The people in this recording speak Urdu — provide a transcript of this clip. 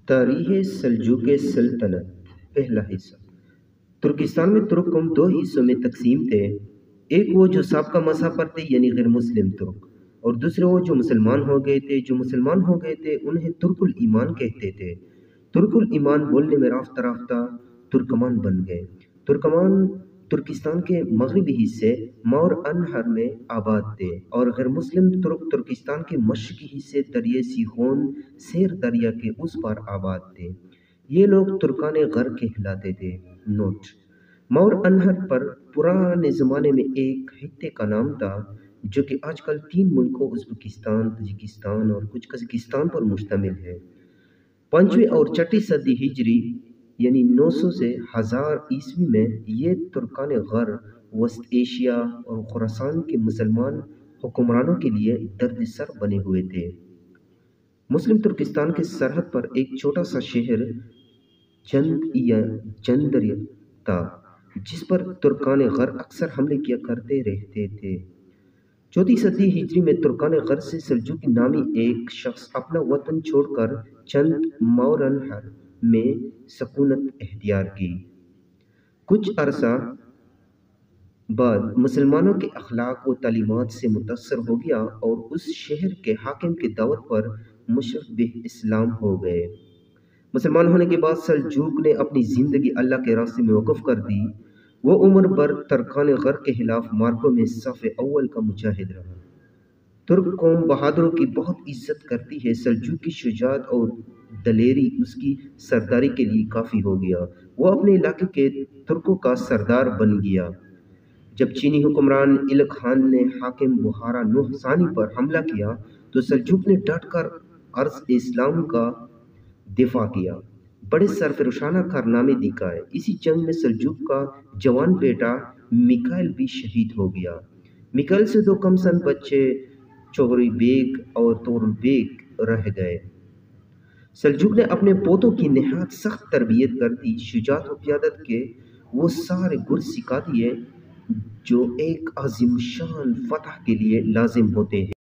تاریخ سلجوق سلطنت پہلا حصہ۔ ترکستان میں ترک قوم دو حصوں میں تقسیم تھے، ایک وہ جو سابقہ مذہب پر تھے یعنی غیر مسلم ترک، اور دوسرے وہ جو مسلمان ہو گئے تھے۔ جو مسلمان ہو گئے تھے انہیں ترک الایمان کہتے تھے۔ ترک الایمان بولنے میں رفتہ رفتہ ترکمان بن گئے۔ ترکمان ترکستان کے مغربی حصے مور انہر میں آباد تھے، اور غیر مسلم ترک ترکستان کے مشرقی حصے دریائے سیخون سیر دریا کے اس پار آباد تھے۔ یہ لوگ ترکان غر کہلاتے تھے۔ نوٹ: مور انہر پر پرانے زمانے میں ایک خطے کا نام تھا جو کہ آج کل 3 ملکوں ازبکستان، تاجکستان اور کچھ قزاقستان پر مشتمل ہے۔ 5ویں اور 6 صدی ہجری یعنی 900 سے 1000 عیسوی میں یہ ترکان غر وسط ایشیا اور خراسان کے مسلمان حکمرانوں کے لیے درد سر بنے ہوئے تھے۔ مسلم ترکستان کے سرحد پر ایک چھوٹا سا شہر جندر تھا جس پر ترکان غر اکثر حملے کیا کرتے رہتے تھے۔ 4 صدی ہجری میں ترکان غر سے سلجوقی نامی ایک شخص اپنا وطن چھوڑ کر چند مورنہر میں سکونت اختیار کی۔ کچھ عرصہ بعد مسلمانوں کے اخلاق و تعلیمات سے متاثر ہو گیا اور اس شہر کے حاکم کی دعوت پر مشرف اسلام ہو گئے۔ مسلمان ہونے کے بعد سلجوق نے اپنی زندگی اللہ کے راستے میں وقف کر دی۔ وہ عمر بھر ترکان غر کے خلاف مارکوں میں صف اول کا مجاہد رہا۔ ترک قوم بہادروں کی بہت عزت کرتی ہے۔ سلجوق کی شجاعت اور دلیری اس کی سرداری کے لیے کافی ہو گیا۔ وہ اپنے علاقے کے ترکوں کا سردار بن گیا۔ جب چینی حکمران ایلک خان نے حاکم بخارا نوح ثانی پر حملہ کیا تو سلجوق نے ڈٹ کر عرض اسلام کا دفاع کیا، بڑے سرفروشانہ کارنامے دکھائے۔ اسی جنگ میں سلجوق کا جوان بیٹا میکائل بھی شہید ہو گیا۔ میکائل سے 2 کم سن بچے چوغری بیگ اور تورل بیگ رہ گئے۔ سلجوق نے اپنے پوتوں کی نہایت سخت تربیت کر دی۔ شجاعت و قیادت کے وہ سارے گر سکھا دیے جو ایک عظیم الشان فتح کے لیے لازم ہوتے ہیں۔